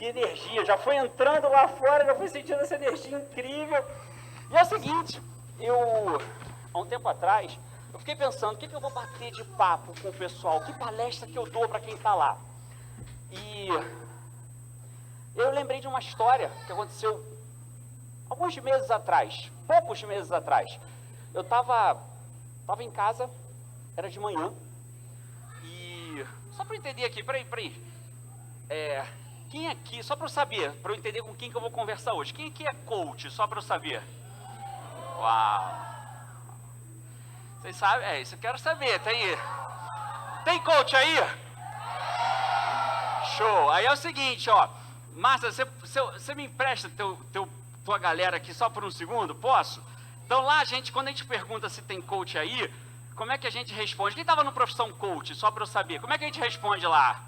Que energia, já foi entrando lá fora, já fui sentindo essa energia incrível. E é o seguinte, há um tempo atrás, eu fiquei pensando, o que eu vou bater de papo com o pessoal? Que palestra que eu dou para quem está lá? E eu lembrei de uma história que aconteceu alguns meses atrás, poucos meses atrás. Eu estava em casa, era de manhã, e só para eu entender aqui, peraí. Quem aqui, só para eu saber, para eu entender com quem que eu vou conversar hoje, quem aqui é coach, só para eu saber? Uau! Vocês sabem? Isso eu quero saber, tem coach aí? Show! Aí é o seguinte, ó, Márcia, você me empresta tua galera aqui só por um segundo, posso? Então lá, quando a gente pergunta se tem coach aí, como é que a gente responde? Quem estava no Profissão Coach, só para eu saber, como é que a gente responde lá?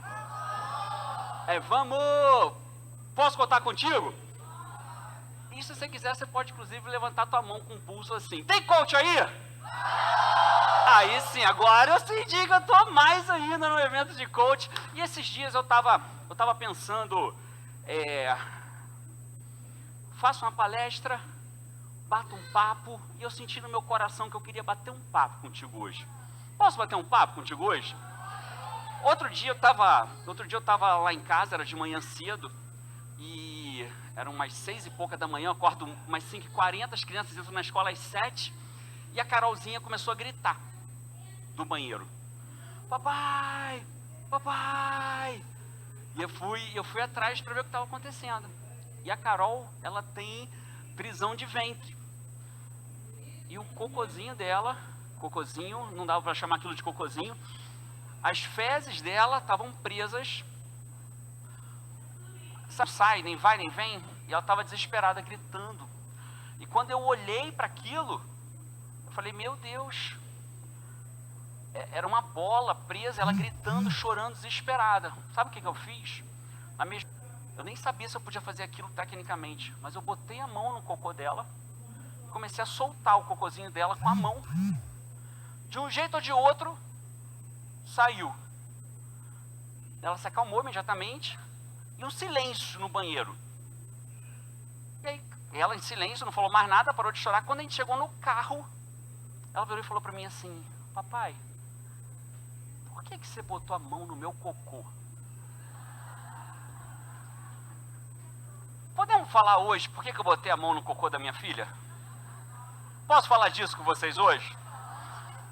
Vamos! Posso contar contigo? E se você quiser, você pode inclusive levantar tua mão com o pulso assim. Tem coach aí? Aí sim, agora eu senti que eu tô mais ainda no evento de coach. E esses dias eu tava pensando, faço uma palestra, bato um papo, e eu senti no meu coração que eu queria bater um papo contigo hoje. Posso bater um papo contigo hoje? Outro dia eu tava lá em casa, era de manhã cedo, e eram umas 6 e pouca da manhã, eu acordo umas 5h40, as crianças entram na escola às 7, e a Carolzinha começou a gritar do banheiro. Papai, papai. E eu fui atrás para ver o que estava acontecendo. E a Carol, ela tem prisão de ventre. E o cocôzinho dela, não dava para chamar aquilo de cocôzinho, as fezes dela estavam presas, sai, nem vai, nem vem, e ela estava desesperada, gritando. E quando eu olhei para aquilo, eu falei, meu Deus, era uma bola presa, ela gritando, chorando, desesperada. Sabe o que eu fiz? Eu nem sabia se eu podia fazer aquilo tecnicamente, mas eu botei a mão no cocô dela, comecei a soltar o cocôzinho dela com a mão. De um jeito ou de outro, saiu. Ela se acalmou imediatamente, e um silêncio no banheiro. E aí, ela em silêncio, não falou mais nada, parou de chorar. Quando a gente chegou no carro, ela virou e falou para mim assim, papai, por que você botou a mão no meu cocô? Podemos falar hoje por que eu botei a mão no cocô da minha filha? Posso falar disso com vocês hoje?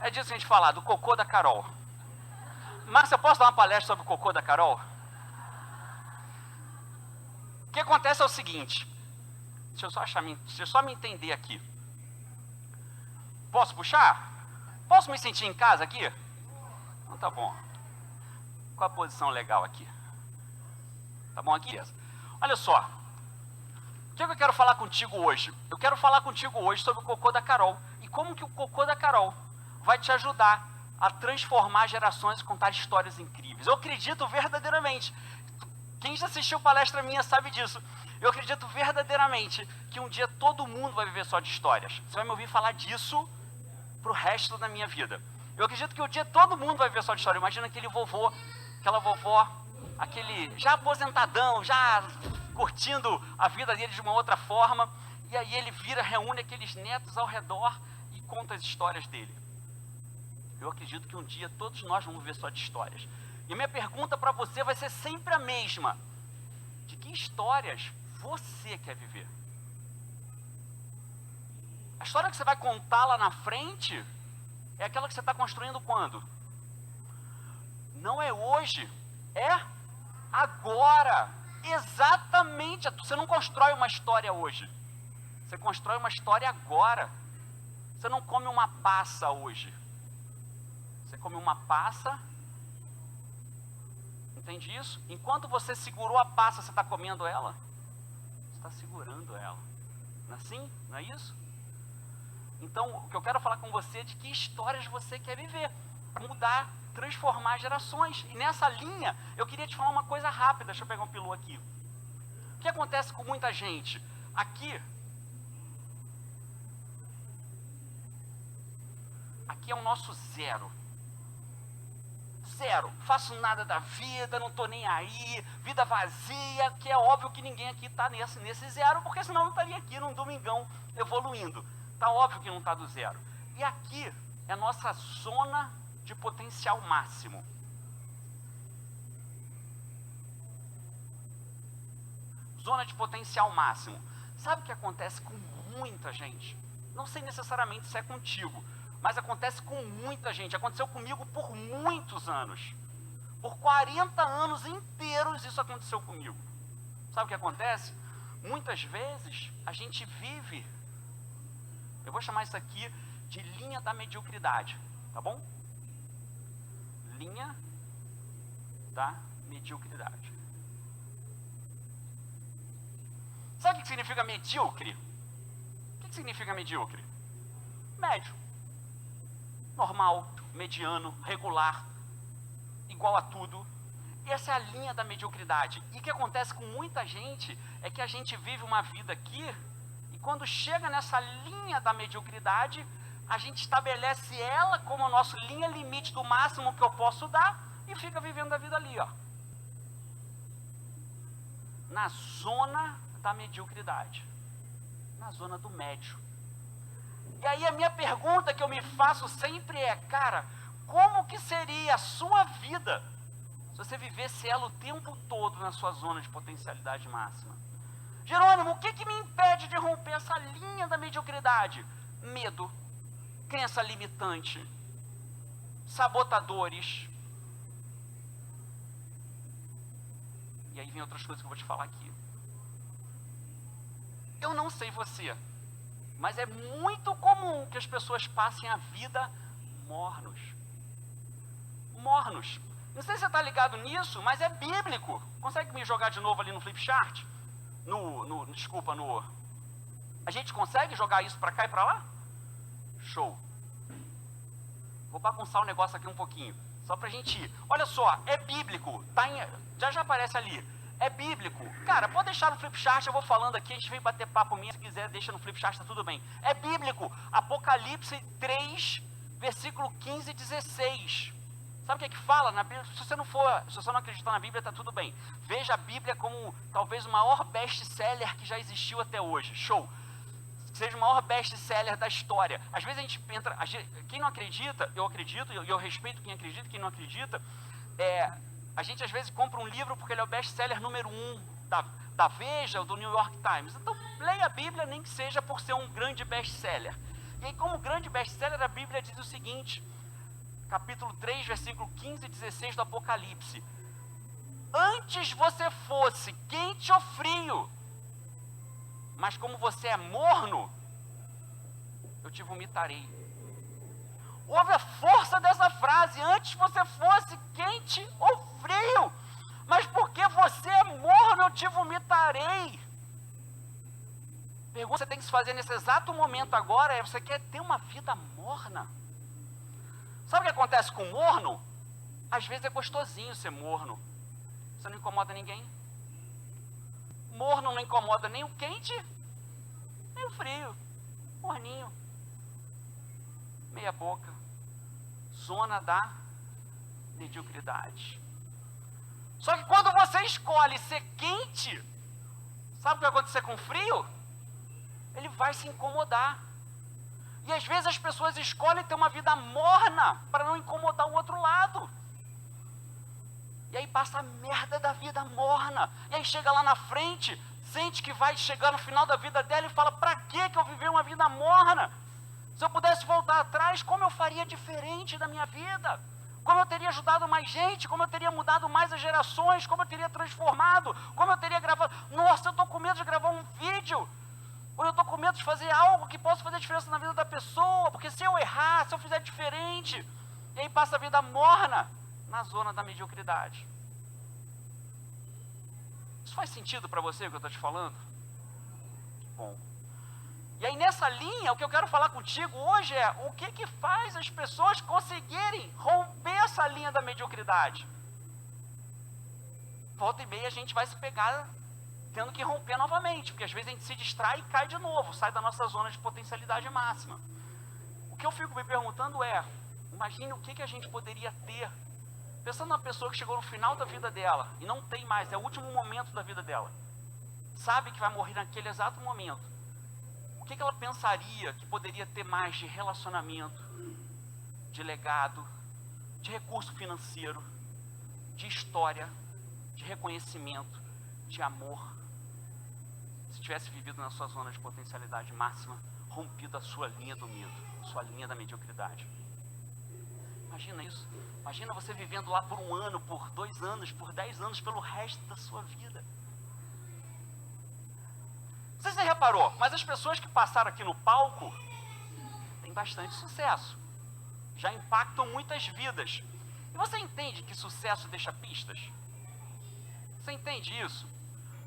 É disso que a gente falar, do cocô da Carol. Márcia, posso dar uma palestra sobre o cocô da Carol? O que acontece é o seguinte, deixa eu só me entender aqui. Posso puxar? Posso me sentir em casa aqui? Então tá bom. Qual a posição legal aqui? Tá bom aqui? Olha só, o que eu quero falar contigo hoje? Eu quero falar contigo hoje sobre o cocô da Carol, e como que o cocô da Carol vai te ajudar a transformar gerações e contar histórias incríveis. Eu acredito verdadeiramente, quem já assistiu palestra minha sabe disso, eu acredito verdadeiramente que um dia todo mundo vai viver só de histórias. Você vai me ouvir falar disso pro resto da minha vida. Eu acredito que um dia todo mundo vai viver só de história. Imagina aquele vovô, aquela vovó, aquele já aposentadão, já curtindo a vida dele de uma outra forma, e aí ele reúne aqueles netos ao redor e conta as histórias dele. Eu acredito que um dia todos nós vamos viver só de histórias. E a minha pergunta para você vai ser sempre a mesma. De que histórias você quer viver? A história que você vai contar lá na frente é aquela que você está construindo quando? Não é hoje, é agora. Exatamente. Você não constrói uma história hoje. Você constrói uma história agora. Você não come uma passa hoje. Você come uma passa. Entende isso? Enquanto você segurou a passa, você está comendo ela? Você está segurando ela. Não é assim? Não é isso? Então, o que eu quero falar com você é de que histórias você quer viver. Para mudar, transformar gerações. E nessa linha, eu queria te falar uma coisa rápida. Deixa eu pegar um pilu aqui. O que acontece com muita gente? Aqui é o nosso zero. zero, faço nada da vida, não estou nem aí, vida vazia, que é óbvio que ninguém aqui está nesse zero, porque senão não estaria aqui num domingão evoluindo. Está óbvio que não está do zero. E aqui é a nossa zona de potencial máximo. Zona de potencial máximo. Sabe o que acontece com muita gente? Não sei necessariamente se é contigo, mas acontece com muita gente. Aconteceu comigo por muitos anos. Por 40 anos inteiros isso aconteceu comigo. Sabe o que acontece? Muitas vezes a gente vive, eu vou chamar isso aqui de linha da mediocridade, tá bom? Linha da mediocridade. Sabe o que significa medíocre? O que significa medíocre? Médio. Normal, mediano, regular, igual a tudo. Essa é a linha da mediocridade. E o que acontece com muita gente é que a gente vive uma vida aqui e quando chega nessa linha da mediocridade, a gente estabelece ela como a nossa linha limite do máximo que eu posso dar e fica vivendo a vida ali, ó. Na zona da mediocridade. Na zona do médio. E aí a minha pergunta que eu me faço sempre é, cara, como que seria a sua vida se você vivesse ela o tempo todo na sua zona de potencialidade máxima? Jerônimo, o que me impede de romper essa linha da mediocridade? Medo, crença limitante, sabotadores. E aí vem outras coisas que eu vou te falar aqui. Eu não sei você, mas é muito comum que as pessoas passem a vida mornos. Mornos. Não sei se você está ligado nisso, mas é bíblico. Consegue me jogar de novo ali no Flipchart? Desculpa. A gente consegue jogar isso para cá e para lá? Show. Vou bagunçar o negócio aqui um pouquinho, só para a gente ir. Olha só, é bíblico. Tá já aparece ali. É bíblico. Cara, pode deixar no Flipchart, eu vou falando aqui, a gente vem bater papo minha, se quiser deixa no Flipchart, tá tudo bem. É bíblico. Apocalipse 3, versículo 15 e 16. Sabe o que fala na Bíblia? Se você não acreditar na Bíblia, tá tudo bem. Veja a Bíblia como talvez o maior best-seller que já existiu até hoje. Show. Seja o maior best-seller da história. Às vezes a gente entra, quem não acredita, eu acredito, e eu respeito quem acredita, quem não acredita, a gente às vezes compra um livro porque ele é o best-seller número 1 da Veja ou do New York Times. Então, leia a Bíblia, nem que seja por ser um grande best-seller. E aí, como grande best-seller, a Bíblia diz o seguinte, capítulo 3, versículo 15 e 16 do Apocalipse. Antes você fosse quente ou frio, mas como você é morno, eu te vomitarei. Ouve a força dessa frase, antes você fosse quente ou frio, mas porque você é morno, eu te vomitarei. Pergunta que você tem que se fazer nesse exato momento agora é, você quer ter uma vida morna? Sabe o que acontece com morno? Às vezes é gostosinho ser morno. Você não incomoda ninguém. Morno não incomoda nem o quente, nem o frio. Morninho. Meia boca. Zona da mediocridade. Só que quando você escolhe ser quente, sabe o que vai acontecer com o frio? Ele vai se incomodar. E às vezes as pessoas escolhem ter uma vida morna para não incomodar o outro lado. E aí passa a merda da vida morna. E aí chega lá na frente, sente que vai chegar no final da vida dela e fala, pra que eu vivi uma vida morna? Se eu pudesse voltar atrás, como eu faria diferente da minha vida? Como eu teria ajudado mais gente? Como eu teria mudado mais as gerações? Como eu teria transformado? Como eu teria gravado? Nossa, eu estou com medo de gravar um vídeo. Ou eu estou com medo de fazer algo que possa fazer diferença na vida da pessoa. Porque se eu errar, se eu fizer diferente, e aí passa a vida morna na zona da mediocridade. Isso faz sentido para você o que eu estou te falando? Bom. E aí nessa linha, o que eu quero falar contigo hoje é o que faz as pessoas conseguirem romper essa linha da mediocridade. Volta e meia a gente vai se pegar tendo que romper novamente, porque às vezes a gente se distrai e cai de novo, sai da nossa zona de potencialidade máxima. O que eu fico me perguntando é, imagine o que a gente poderia ter Pensando numa pessoa que chegou no final da vida dela e não tem mais, é o último momento da vida dela. Sabe que vai morrer naquele exato momento. O que ela pensaria que poderia ter mais de relacionamento, de legado, de recurso financeiro, de história, de reconhecimento, de amor, se tivesse vivido na sua zona de potencialidade máxima, rompido a sua linha do medo, a sua linha da mediocridade? Imagina isso. Imagina você vivendo lá por 1 ano, por 2 anos, por 10 anos, pelo resto da sua vida. Não sei se você reparou, mas as pessoas que passaram aqui no palco têm bastante sucesso. Já impactam muitas vidas. E você entende que sucesso deixa pistas? Você entende isso?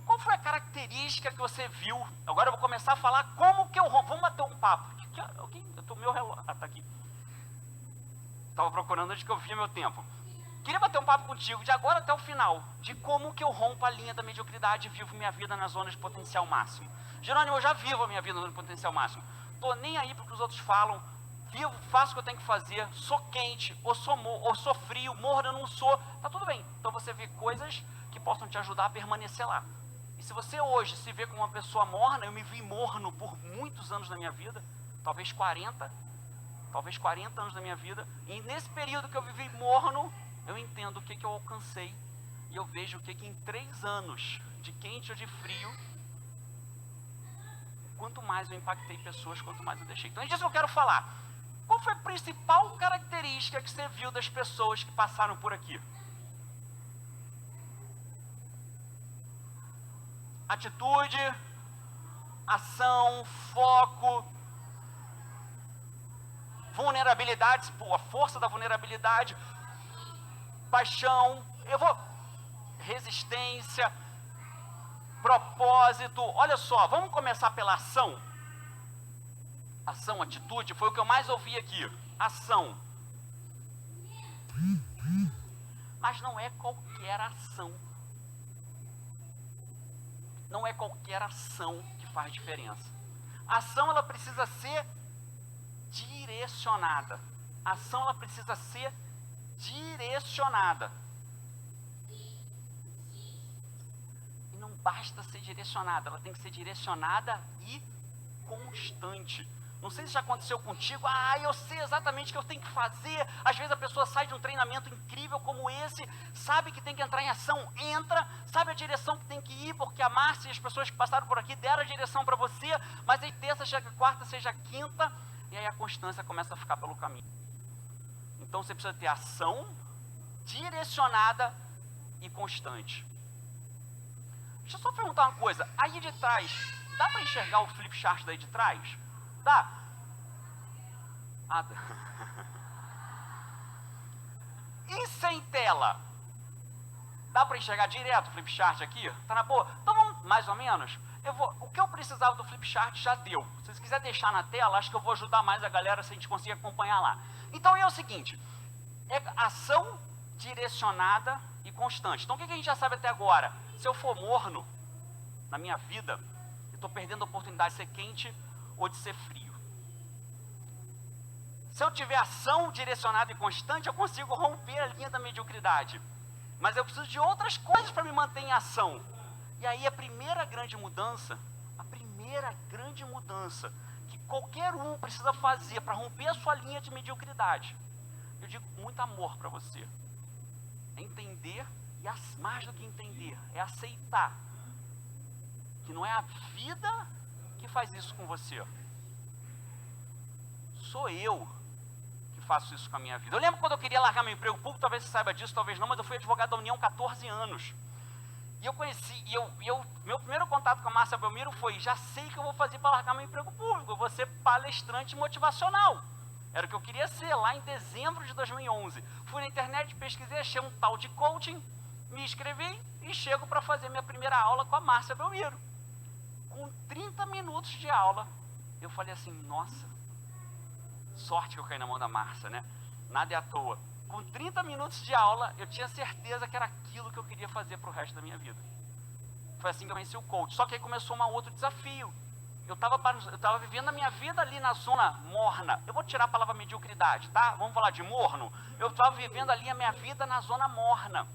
Qual foi a característica que você viu? Agora eu vou começar a falar como que eu rompo. Vamos bater um papo. Eu tô meu relógio. Ah, tá aqui. Estava procurando antes que eu via meu tempo. Queria bater um papo contigo de agora até o final, de como que eu rompo a linha da mediocridade e vivo minha vida na zona de potencial máximo. Jerônimo, eu já vivo a minha vida no potencial máximo. Tô nem aí para o que os outros falam. Vivo, faço o que eu tenho que fazer. Sou quente, ou sou frio, morno, eu não sou. Tá tudo bem. Então você vê coisas que possam te ajudar a permanecer lá. E se você hoje se vê como uma pessoa morna, eu me vi morno por muitos anos da minha vida, talvez 40 anos da minha vida, e nesse período que eu vivi morno, eu entendo o que eu alcancei, e eu vejo o que em 3 anos, de quente ou de frio, quanto mais eu impactei pessoas, quanto mais eu deixei. Então é disso que eu quero falar. Qual foi a principal característica que você viu das pessoas que passaram por aqui? Atitude, ação, foco, vulnerabilidade, a força da vulnerabilidade, paixão, resistência, propósito. Olha só, vamos começar pela ação. Ação, atitude, foi o que eu mais ouvi aqui. Ação. Mas não é qualquer ação. Não é qualquer ação que faz diferença. A ação, ela precisa ser direcionada. A ação, ela precisa ser direcionada. E não basta ser direcionada, ela tem que ser direcionada e constante. Não sei se já aconteceu contigo, eu sei exatamente o que eu tenho que fazer. Às vezes a pessoa sai de um treinamento incrível como esse, sabe que tem que entrar em ação, entra, sabe a direção que tem que ir, porque a Márcia e as pessoas que passaram por aqui deram a direção para você, mas aí terça, chega quarta, seja quinta, e aí a constância começa a ficar pelo caminho. Então você precisa ter ação direcionada e constante. Deixa eu só perguntar uma coisa, aí de trás, dá para enxergar o flip chart daí de trás? Dá? E sem tela? Dá para enxergar direto o flip chart aqui? Tá na boa? Então vamos, mais ou menos. O que eu precisava do flip chart já deu. Se vocês quiserem deixar na tela, acho que eu vou ajudar mais a galera se a gente conseguir acompanhar lá. Então é o seguinte, é ação direcionada e constante. Então o que a gente já sabe até agora? Se eu for morno na minha vida, eu estou perdendo a oportunidade de ser quente ou de ser frio. Se eu tiver ação direcionada e constante, eu consigo romper a linha da mediocridade. Mas eu preciso de outras coisas para me manter em ação. E aí a primeira grande mudança que qualquer um precisa fazer para romper a sua linha de mediocridade, eu digo com muito amor para você, é entender, e mais do que entender, é aceitar que não é a vida que faz isso com você. Sou eu que faço isso com a minha vida. Eu lembro quando eu queria largar meu emprego público, talvez você saiba disso, talvez não, mas eu fui advogado da União 14 anos. E eu conheci, meu primeiro contato com a Márcia Belmiro foi, já sei o que eu vou fazer para largar meu emprego público, eu vou ser palestrante motivacional. Era o que eu queria ser, lá em dezembro de 2011. Fui na internet, pesquisei, achei um tal de coaching, me inscrevi e chego para fazer minha primeira aula com a Márcia Belmiro. Com 30 minutos de aula, eu falei assim, nossa, sorte que eu caí na mão da Márcia, né? Nada é à toa. Com 30 minutos de aula, eu tinha certeza que era aquilo que eu queria fazer para o resto da minha vida. Foi assim que eu conheci o coach. Só que aí começou um outro desafio. Eu estava vivendo a minha vida ali na zona morna. Eu vou tirar a palavra mediocridade, tá? Vamos falar de morno? Eu estava vivendo ali a minha vida na zona morna.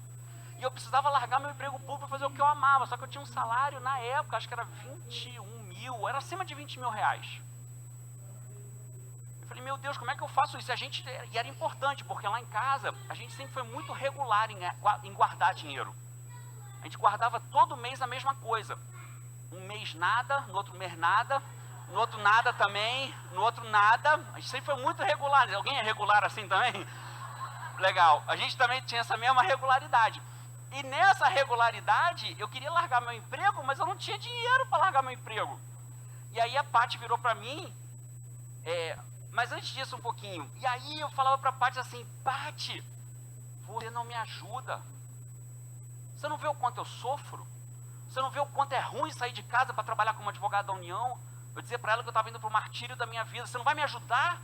E eu precisava largar meu emprego público para fazer o que eu amava. Só que eu tinha um salário na época, acho que era 21 mil, era acima de 20 mil reais. Eu falei, meu Deus, como é que eu faço isso? E era importante, porque lá em casa, a gente sempre foi muito regular em guardar dinheiro. A gente guardava todo mês a mesma coisa. Um mês nada, no outro mês nada, no outro nada também, no outro nada. A gente sempre foi muito regular. Alguém é regular assim também? Legal. A gente também tinha essa mesma regularidade. E nessa regularidade, eu queria largar meu emprego, mas eu não tinha dinheiro para largar meu emprego. E aí a Paty virou para mim, mas antes disso um pouquinho. E aí eu falava para a Paty assim, Paty, você não me ajuda. Você não vê o quanto eu sofro? Você não vê o quanto é ruim sair de casa para trabalhar como advogado da União? Eu dizia para ela que eu estava indo para o martírio da minha vida. Você não vai me ajudar?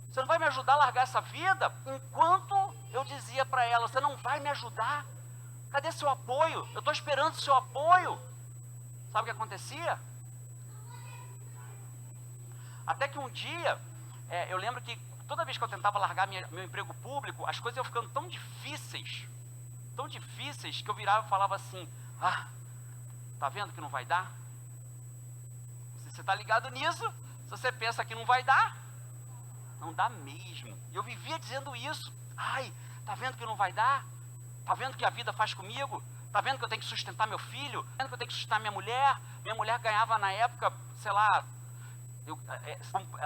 Você não vai me ajudar a largar essa vida? Enquanto eu dizia para ela, você não vai me ajudar? Cadê seu apoio? Eu estou esperando seu apoio. Sabe o que acontecia? Até que um dia, eu lembro que toda vez que eu tentava largar meu emprego público, as coisas iam ficando tão difíceis que eu virava e falava assim, tá vendo que não vai dar? Se você está ligado nisso, se você pensa que não vai dar, não dá mesmo. E eu vivia dizendo isso. Ai, tá vendo que não vai dar? Tá vendo que a vida faz comigo? Tá vendo que eu tenho que sustentar meu filho? Tá vendo que eu tenho que sustentar minha mulher? Minha mulher ganhava na época, sei lá,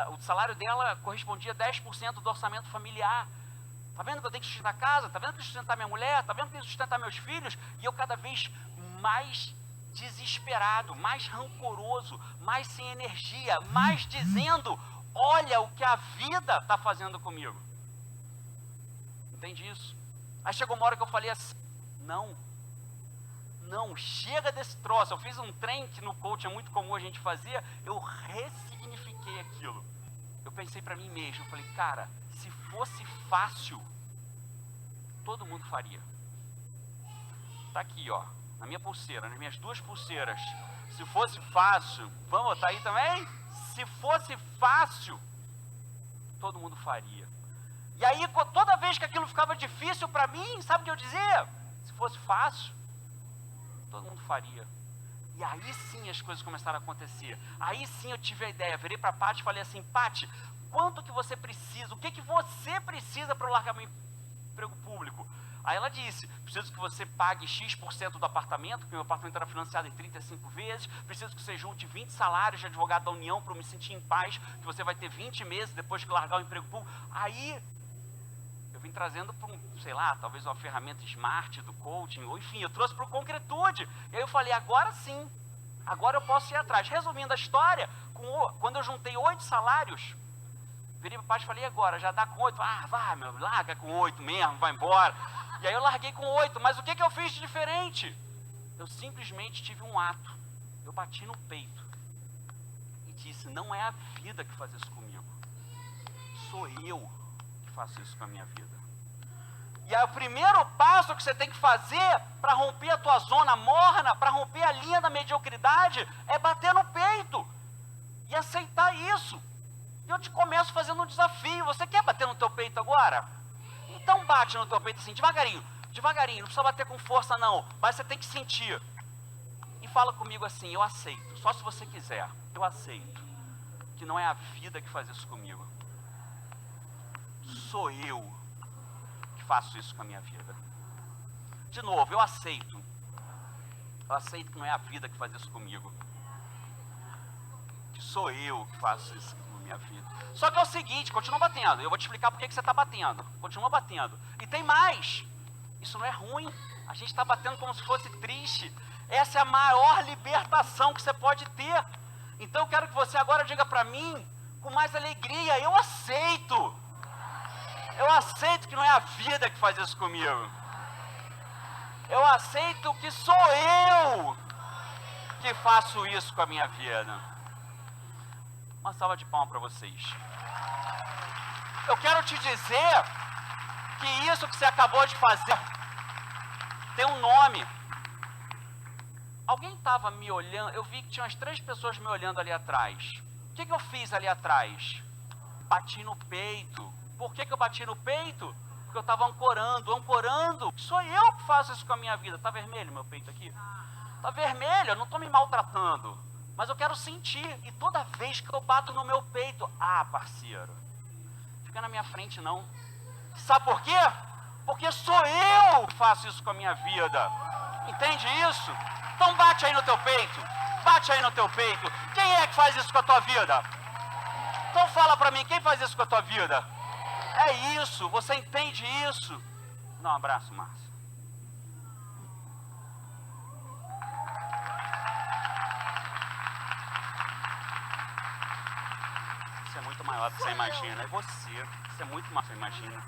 o salário dela correspondia a 10% do orçamento familiar. Tá vendo que eu tenho que sustentar a casa? Tá vendo que eu tenho que sustentar minha mulher? Tá vendo que eu tenho que sustentar meus filhos? E eu cada vez mais desesperado, mais rancoroso, mais sem energia, mais dizendo, olha o que a vida está fazendo comigo. Entende isso? Aí chegou uma hora que eu falei assim, não, chega desse troço. Eu fiz um trem que no coaching é muito comum a gente fazer, eu ressignifiquei aquilo. Eu pensei para mim mesmo, eu falei, cara, se fosse fácil, todo mundo faria. Tá aqui, ó, na minha pulseira, nas minhas 2 pulseiras. Se fosse fácil, vamos botar aí também? Se fosse fácil, todo mundo faria. E aí, toda vez que aquilo ficava difícil para mim, sabe o que eu dizia? Se fosse fácil, todo mundo faria. E aí sim as coisas começaram a acontecer. Aí sim eu tive a ideia, virei para a Paty e falei assim, Paty, quanto que você precisa? O que que você precisa para eu largar meu emprego público? Aí ela disse, preciso que você pague X% do apartamento, porque meu apartamento era financiado em 35 vezes, preciso que você junte 20 salários de advogado da União para eu me sentir em paz, que você vai ter 20 meses depois que largar o emprego público. Aí eu vim trazendo para sei lá, talvez uma ferramenta smart do coaching, ou enfim, eu trouxe para o concretude. E aí eu falei, agora sim, agora eu posso ir atrás. Resumindo a história, quando eu juntei 8 salários, virei para o pai e falei, agora, já dá com 8? Vai, meu, larga com 8 mesmo, vai embora. E aí eu larguei com 8, mas o que eu fiz de diferente? Eu simplesmente tive um ato. Eu bati no peito e disse, não é a vida que faz isso comigo. Sou eu que faço isso com a minha vida. E aí o primeiro passo que você tem que fazer para romper a tua zona morna, para romper a linha da mediocridade, é bater no peito e aceitar isso. E eu te começo fazendo um desafio. Você quer bater no teu peito agora? Então bate no teu peito assim, devagarinho, devagarinho, não precisa bater com força não, mas você tem que sentir. E fala comigo assim, eu aceito, só se você quiser, eu aceito, que não é a vida que faz isso comigo. Sou eu que faço isso com a minha vida. De novo, eu aceito que não é a vida que faz isso comigo. Que sou eu que faço isso com a minha vida. Só que é o seguinte, continua batendo. Eu vou te explicar por que você está batendo. Continua batendo. E tem mais. Isso não é ruim. A gente está batendo como se fosse triste. Essa é a maior libertação que você pode ter. Então eu quero que você agora diga para mim, com mais alegria, eu aceito. Eu aceito que não é a vida que faz isso comigo. Eu aceito que sou eu que faço isso com a minha vida. Uma salva de palmas para vocês. Eu quero te dizer que isso que você acabou de fazer tem um nome. alguém estava me olhando, eu vi que tinha umas 3 pessoas me olhando ali atrás. O que eu fiz ali atrás? Bati no peito. Por que eu bati no peito? Porque eu estava ancorando. Sou eu que faço isso com a minha vida. Está vermelho meu peito aqui? Está vermelho, eu não estou me maltratando. Mas eu quero sentir. E toda vez que eu bato no meu peito, parceiro, fica na minha frente não. Sabe por quê? Porque sou eu que faço isso com a minha vida. Entende isso? Então bate aí no teu peito. Bate aí no teu peito. Quem é que faz isso com a tua vida? Então fala pra mim, quem faz isso com a tua vida? É isso, você entende isso? Dá um abraço, Márcio. Você é muito maior do que você imagina. É você. Você é muito maior do que você imagina.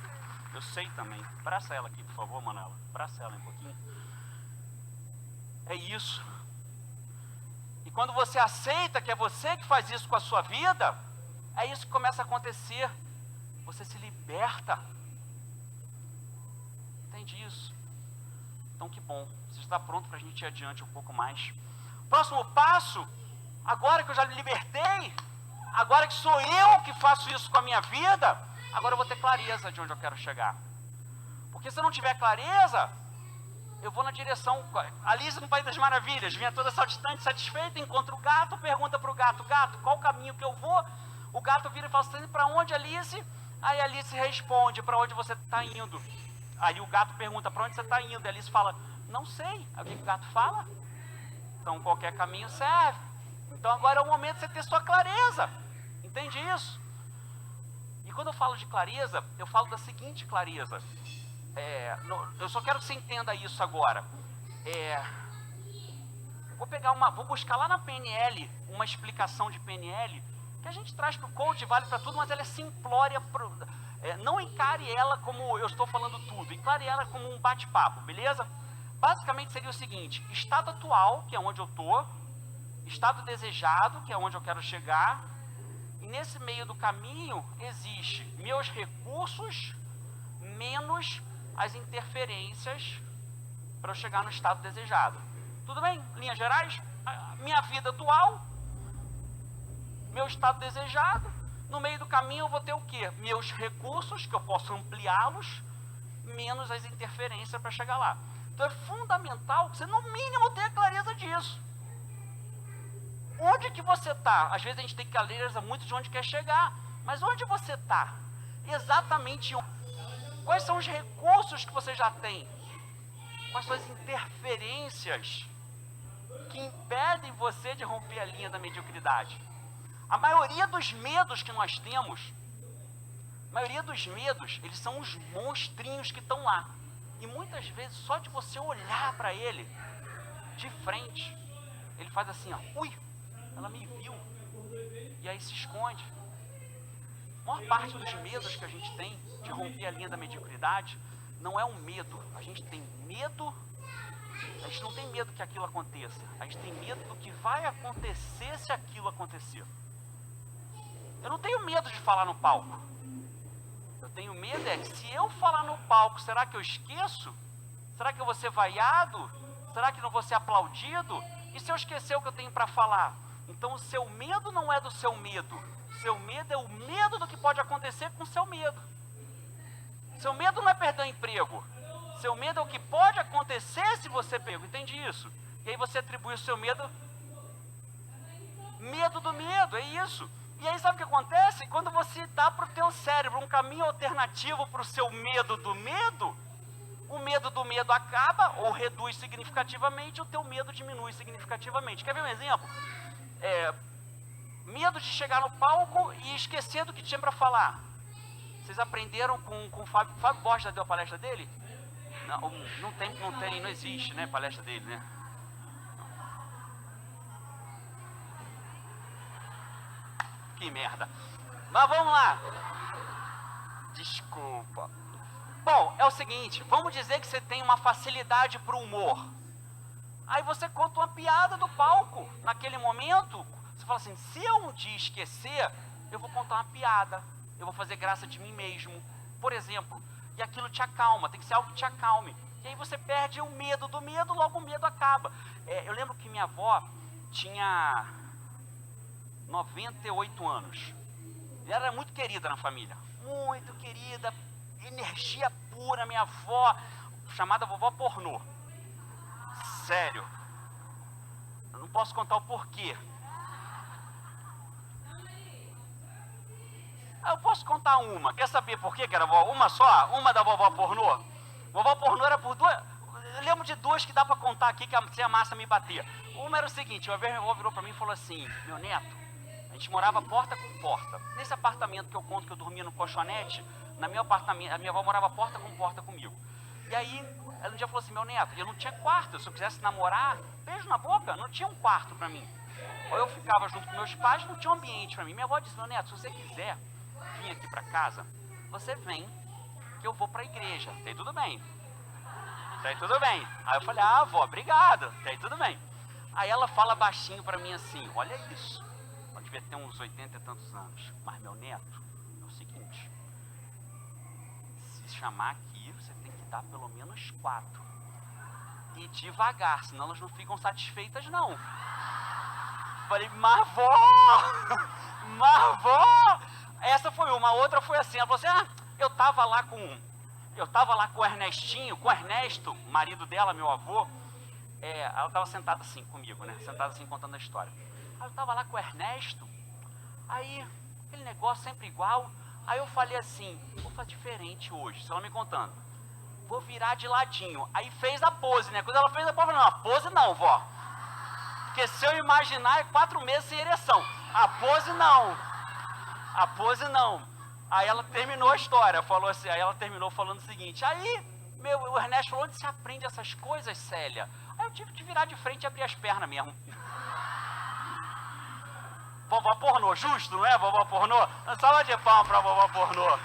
Eu sei também. Abraça ela aqui, por favor, Manuela. Abraça ela um pouquinho. É isso. E quando você aceita que é você que faz isso com a sua vida, é isso que começa a acontecer. Você se liberta. Entende isso? Então que bom. Você está pronto para a gente ir adiante um pouco mais. Próximo passo, agora que eu já me libertei, agora que sou eu que faço isso com a minha vida, agora eu vou ter clareza de onde eu quero chegar. Porque se eu não tiver clareza, eu vou na direção. Alice no País das Maravilhas, vinha toda saltitante, satisfeita, encontra o gato, pergunta para o gato, qual o caminho que eu vou? O gato vira e fala assim, para onde, Alice? Aí Alice responde, para onde você está indo? Aí o gato pergunta, para onde você está indo? E Alice fala, não sei. Aí o que o gato fala? Então qualquer caminho serve. Então agora é o momento de você ter sua clareza. Entende isso? E quando eu falo de clareza, eu falo da seguinte clareza. Eu só quero que você entenda isso agora. Vou buscar lá na PNL uma explicação de PNL que a gente traz para o coach, vale para tudo, mas ela é simplória. Não encare ela como eu estou falando tudo, encare ela como um bate-papo, beleza? Basicamente seria o seguinte: estado atual, que é onde eu estou, estado desejado, que é onde eu quero chegar, e nesse meio do caminho existe meus recursos menos as interferências para eu chegar no estado desejado. Tudo bem? Linhas gerais? Minha vida atual, meu estado desejado, no meio do caminho eu vou ter o quê? Meus recursos, que eu posso ampliá-los, menos as interferências para chegar lá. Então é fundamental que você no mínimo tenha clareza disso. Onde que você está? Às vezes a gente tem clareza muito de onde quer chegar, mas onde você está? Exatamente onde? Quais são os recursos que você já tem? Quais são as interferências que impedem você de romper a linha da mediocridade? A maioria dos medos que nós temos, eles são os monstrinhos que estão lá. E muitas vezes, só de você olhar para ele de frente, ele faz assim, ó, ui, ela me viu. E aí se esconde. A maior parte dos medos que a gente tem de romper a linha da mediocridade não é um medo. A gente tem medo, a gente não tem medo que aquilo aconteça. A gente tem medo do que vai acontecer se aquilo acontecer. Eu não tenho medo de falar no palco. Eu tenho medo se eu falar no palco, será que eu esqueço? Será que eu vou ser vaiado? Será que não vou ser aplaudido? E se eu esquecer o que eu tenho para falar? Então o seu medo não é do seu medo. Seu medo é o medo do que pode acontecer com o seu medo. Seu medo não é perder o emprego. Seu medo é o que pode acontecer se você perder. Entende isso? E aí você atribui o seu medo. Medo do medo, é isso. E aí sabe o que acontece? Quando você dá para o teu cérebro um caminho alternativo para o seu medo do medo, o medo do medo acaba ou reduz significativamente, o teu medo diminui significativamente. Quer ver um exemplo? Medo de chegar no palco e esquecer do que tinha para falar. Vocês aprenderam com o Fábio? Fábio Borges já deu a palestra dele? Não existe, né, palestra dele, né? Que merda. Mas vamos lá. Desculpa. Bom, é o seguinte, vamos dizer que você tem uma facilidade para o humor. Aí você conta uma piada do palco. Naquele momento, você fala assim, se eu um dia esquecer, eu vou contar uma piada. Eu vou fazer graça de mim mesmo. Por exemplo, e aquilo te acalma, tem que ser algo que te acalme. E E aí você perde o medo do medo, logo o medo acaba. Eu lembro que minha avó tinha 98 anos. E ela era muito querida na família. Muito querida, energia pura, minha avó, chamada vovó pornô. Sério. Eu não posso contar o porquê. Eu posso contar uma. Quer saber por quê que era uma só? Uma da vovó pornô? Vovó pornô era por duas. Eu lembro de duas que dá pra contar aqui, que se a massa me bater. Uma era o seguinte: uma vez minha avó virou pra mim e falou assim: meu neto, a gente morava porta com porta. Nesse apartamento que eu conto que eu dormia no colchonete, na meu apartamento, a minha avó morava porta com porta comigo. E aí, ela um dia falou assim: meu neto, eu não tinha quarto. Se eu quisesse namorar, beijo na boca, não tinha um quarto pra mim. Ou eu ficava junto com meus pais, não tinha um ambiente pra mim. Minha avó disse: meu neto, se você quiser vir aqui pra casa, você vem, que eu vou pra igreja. Tá aí tudo bem. Tá aí tudo bem. Aí eu falei: ah, avó, obrigado. Tá aí tudo bem. Aí ela fala baixinho pra mim assim: olha isso. Ela devia ter uns 80 e tantos anos. Mas meu neto, é o seguinte: se chamar aqui, você tem que dar pelo menos 4. E devagar, senão elas não ficam satisfeitas não. Falei: mas vó, essa foi uma. Outra foi assim, ela falou assim: ah, eu tava lá com o Ernestinho, com o Ernesto, marido dela, meu avô. Ela tava sentada assim comigo, né, sentada assim contando a história. Aí eu tava lá com o Ernesto, aí aquele negócio sempre igual. Aí eu falei assim: vou fazer diferente hoje, só ela me contando, vou virar de ladinho. Aí fez a pose, né, quando ela fez a pose, não, a pose não, vó, porque se eu imaginar é 4 meses sem ereção. A pose não. Aí ela terminou a história, falou assim, aí ela terminou falando o seguinte: aí, o Ernesto falou: onde você aprende essas coisas, Célia? Aí eu tive que virar de frente e abrir as pernas mesmo. Vovó pornô, justo, não é, vovó pornô? Salva de palmas pra vovó pornô.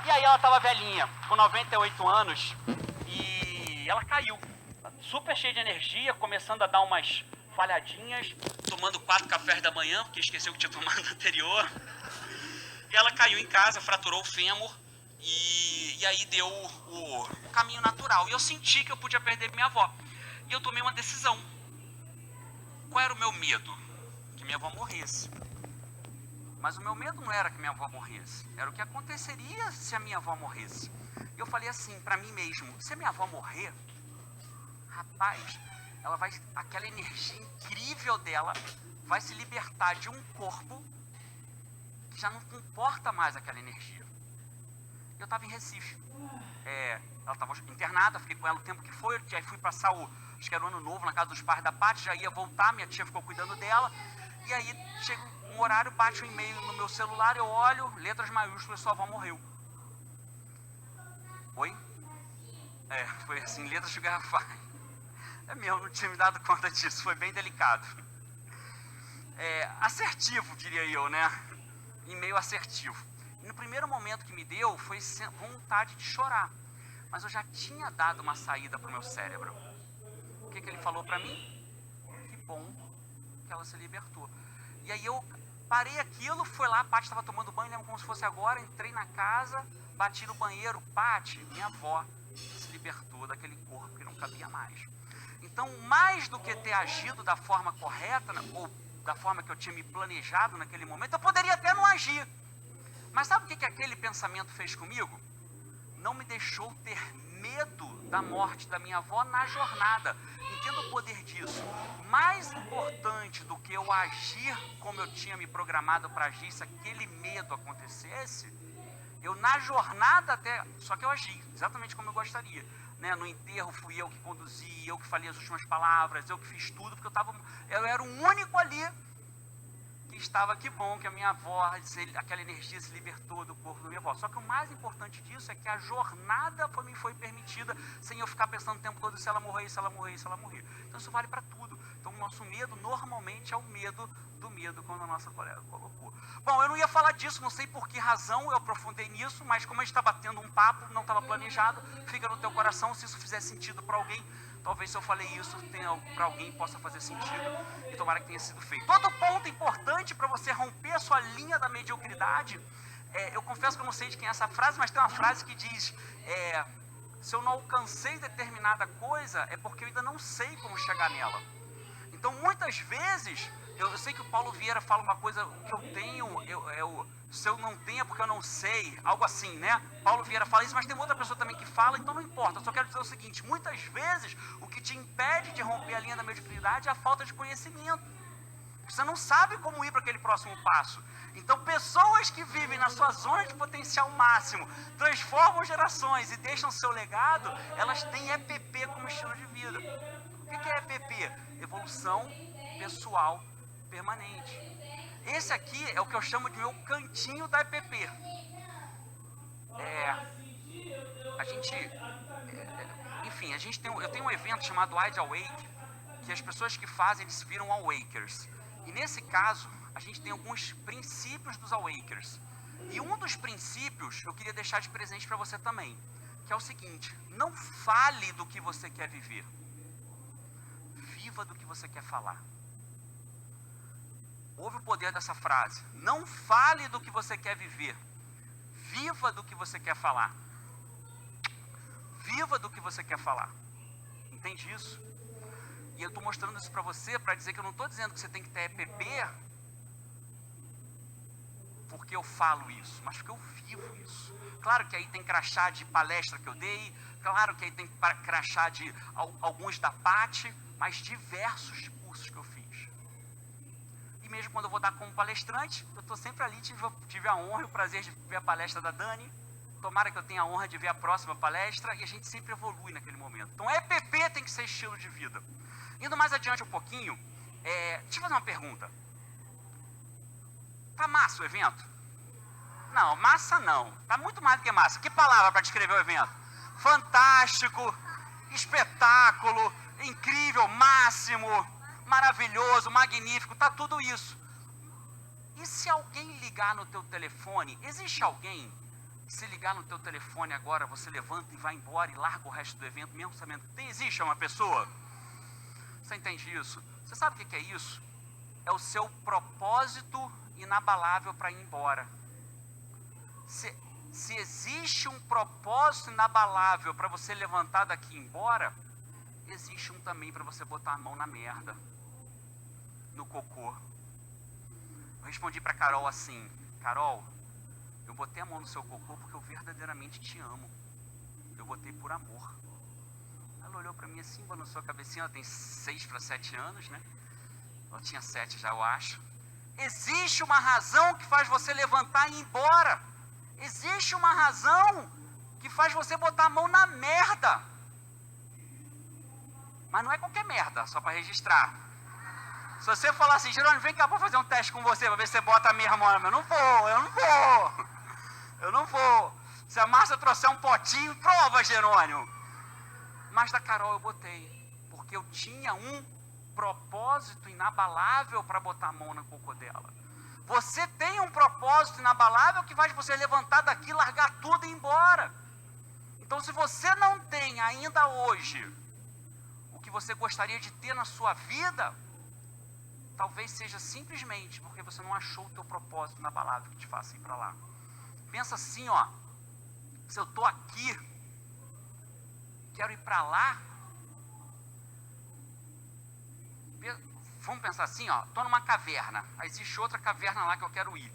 E aí ela tava velhinha, com 98 anos, e ela caiu, super cheia de energia, começando a dar umas falhadinhas, tomando 4 cafés da manhã, porque esqueceu que tinha tomado no anterior. E ela caiu em casa, fraturou o fêmur, e aí deu o caminho natural. E eu senti que eu podia perder minha avó. E eu tomei uma decisão. Qual era o meu medo? Que minha avó morresse. Mas o meu medo não era que minha avó morresse, era o que aconteceria se a minha avó morresse. E eu falei assim pra mim mesmo: se a minha avó morrer, rapaz, ela vai, aquela energia incrível dela vai se libertar de um corpo que já não comporta mais aquela energia. Eu estava em Recife, ela estava internada, fiquei com ela o tempo que foi, aí fui passar acho que era o ano novo na casa dos pais da Paty, já ia voltar, minha tia ficou cuidando dela, e aí chega um horário, bate um e-mail no meu celular, eu olho, letras maiúsculas: sua avó morreu. Oi? Foi assim, letras de garrafais. Mesmo, não tinha me dado conta disso, foi bem delicado. Assertivo, diria eu, né? E-mail assertivo. E no primeiro momento que me deu, foi vontade de chorar. Mas eu já tinha dado uma saída para o meu cérebro. O que ele falou para mim? Que bom que ela se libertou. E aí eu parei aquilo, fui lá, a Paty estava tomando banho, lembro como se fosse agora, entrei na casa, bati no banheiro: Paty, minha avó se libertou daquele corpo que não cabia mais. Então, mais do que ter agido da forma correta, ou da forma que eu tinha me planejado naquele momento, eu poderia até não agir. Mas sabe o que aquele pensamento fez comigo? Não me deixou ter medo da morte da minha avó na jornada. Entenda o poder disso. Mais importante do que eu agir como eu tinha me programado para agir, se aquele medo acontecesse, eu na jornada até, só que eu agi exatamente como eu gostaria. Né? No enterro fui eu que conduzi, eu que falei as últimas palavras, eu que fiz tudo, porque eu era o único ali que estava, que bom que a minha avó, aquela energia se libertou do corpo da minha avó. Só que o mais importante disso é que a jornada para mim foi permitida, sem eu ficar pensando o tempo todo se ela morrer, se ela morrer, se ela morrer. Então isso vale para tudo. Então o nosso medo normalmente é o medo do medo, quando a nossa colega colocou. Bom, eu não ia falar disso, não sei por que razão eu aprofundei nisso, mas como a gente está batendo um papo, não estava planejado, fica no teu coração. Se isso fizer sentido para alguém, talvez se eu falei isso, para alguém possa fazer sentido, e tomara que tenha sido feito. Outro ponto importante para você romper a sua linha da mediocridade eu confesso que eu não sei de quem é essa frase, mas tem uma frase que diz, se eu não alcancei determinada coisa, é porque eu ainda não sei como chegar nela. Então, muitas vezes, eu sei que o Paulo Vieira fala uma coisa, o que eu tenho, se eu não tenho é porque eu não sei, algo assim, né? Paulo Vieira fala isso, mas tem outra pessoa também que fala, então não importa. Eu só quero dizer o seguinte, muitas vezes, o que te impede de romper a linha da mediocridade é a falta de conhecimento. Você não sabe como ir para aquele próximo passo. Então, pessoas que vivem na sua zona de potencial máximo, transformam gerações e deixam seu legado, elas têm EPP como estilo de vida. O que é EPP? Evolução pessoal permanente. Esse aqui é o que eu chamo de meu cantinho da EPP. Eu tenho um evento chamado Wide Awake, que as pessoas que fazem, eles viram Awakers. E nesse caso, a gente tem alguns princípios dos Awakers. E um dos princípios eu queria deixar de presente para você também, que é o seguinte: não fale do que você quer viver, viva do que você quer falar. Ouve o poder dessa frase: não fale do que você quer viver, viva do que você quer falar. Viva do que você quer falar. Entende isso? E eu estou mostrando isso para você, para dizer que eu não estou dizendo que você tem que ter EPP, porque eu falo isso, mas porque eu vivo isso. Claro que aí tem crachá de palestra que eu dei, claro que aí tem crachá de alguns da PAT, mas diversos de cursos que eu fiz. E mesmo quando eu vou dar como palestrante, eu estou sempre ali, tive a honra e o prazer de ver a palestra da Dani. Tomara que eu tenha a honra de ver a próxima palestra, e a gente sempre evolui naquele momento. Então, EPP tem que ser estilo de vida. Indo mais adiante um pouquinho, deixa eu fazer uma pergunta. Tá massa o evento? Não, massa não. Tá muito mais do que massa. Que palavra para descrever o evento? Fantástico, espetáculo, incrível, máximo, maravilhoso, magnífico, tá tudo isso. E se alguém ligar no teu telefone, existe alguém? Se ligar no teu telefone agora, você levanta e vai embora e larga o resto do evento, mesmo sabendo que existe uma pessoa? Você entende isso? Você sabe o que é isso? É o seu propósito inabalável para ir embora. Se existe um propósito inabalável para você levantar daqui e ir embora, existe um também para você botar a mão na merda, no cocô. Eu respondi para Carol assim: Carol, eu botei a mão no seu cocô porque eu verdadeiramente te amo. Eu botei por amor. Ela olhou para mim assim, balançou a cabecinha. Ela tem 6 para 7 anos, né? Ela tinha 7 já, eu acho. Existe uma razão que faz você levantar e ir embora. Existe uma razão que faz você botar a mão na merda. Mas não é qualquer merda, só para registrar. Se você falar assim: Jerônimo, vem cá, vou fazer um teste com você para ver se você bota a mesma mão. Eu não vou. Se a Márcia trouxer um potinho, prova, Jerônimo. Mas da Carol eu botei, porque eu tinha um propósito inabalável para botar a mão na cocô dela. Você tem um propósito inabalável que faz você levantar daqui, largar tudo e ir embora. Então, se você não tem ainda hoje o que você gostaria de ter na sua vida, talvez seja simplesmente porque você não achou o teu propósito inabalável que te faça ir para lá. Pensa assim, ó: se eu estou aqui, quero ir para lá. Vamos pensar assim, ó: estou numa caverna, aí existe outra caverna lá que eu quero ir.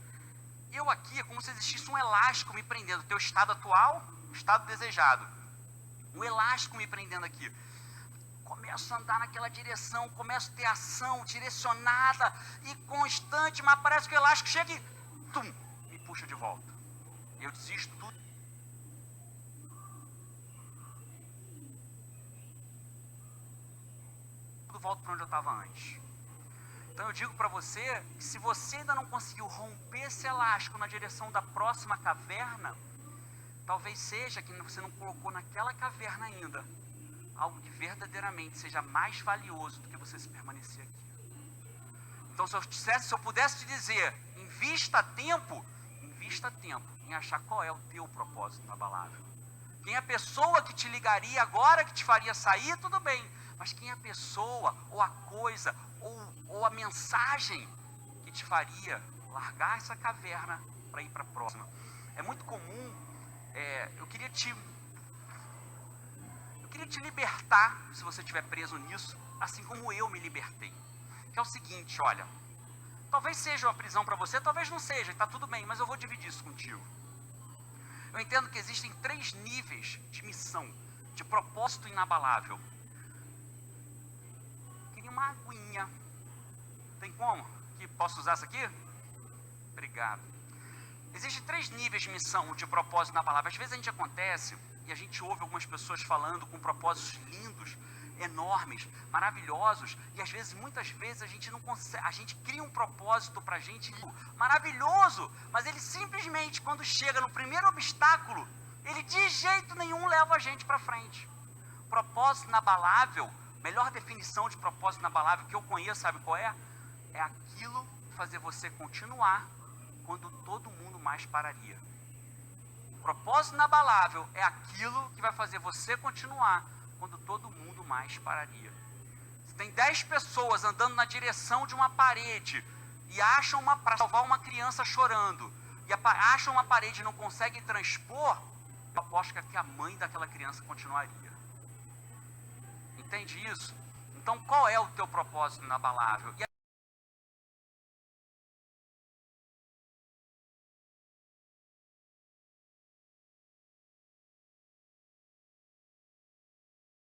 Eu aqui é como se existisse um elástico me prendendo, o teu estado atual, o estado desejado. Um elástico me prendendo aqui. Começo a andar naquela direção, começo a ter ação direcionada e constante, mas parece que o elástico chega e tum, me puxa de volta. Eu desisto tudo. Volto para onde eu estava antes. Então eu digo para você que se você ainda não conseguiu romper esse elástico na direção da próxima caverna, talvez seja que você não colocou naquela caverna ainda algo que verdadeiramente seja mais valioso do que você se permanecer aqui. Então se eu pudesse te dizer: invista tempo em achar qual é o teu propósito inabalável. Quem é a pessoa que te ligaria agora, que te faria sair, tudo bem. Mas quem é a pessoa, ou a coisa, ou a mensagem que te faria largar essa caverna para ir para a próxima. É muito comum, eu queria te libertar, se você estiver preso nisso, assim como eu me libertei. Que é o seguinte, olha, talvez seja uma prisão para você, talvez não seja, está tudo bem, mas eu vou dividir isso contigo. Eu entendo que existem 3 níveis de missão, de propósito inabalável. Queria uma aguinha. Tem como? Posso usar isso aqui? Obrigado. Existem 3 níveis de missão, de propósito inabalável. Às vezes a gente acontece e a gente ouve algumas pessoas falando com propósitos lindos, enormes, maravilhosos, e às vezes, muitas vezes, a gente não consegue, a gente cria um propósito pra gente maravilhoso, mas ele simplesmente, quando chega no primeiro obstáculo, ele de jeito nenhum leva a gente para frente. Propósito inabalável, melhor definição de propósito inabalável que eu conheço, sabe qual é? É aquilo fazer você continuar quando todo mundo mais pararia. Propósito inabalável é aquilo que vai fazer você continuar quando todo mundo mais pararia. Se tem 10 pessoas andando na direção de uma parede e acham para salvar uma criança chorando, e acham uma parede e não conseguem transpor, eu aposto que a mãe daquela criança continuaria. Entende isso? Então qual é o teu propósito inabalável?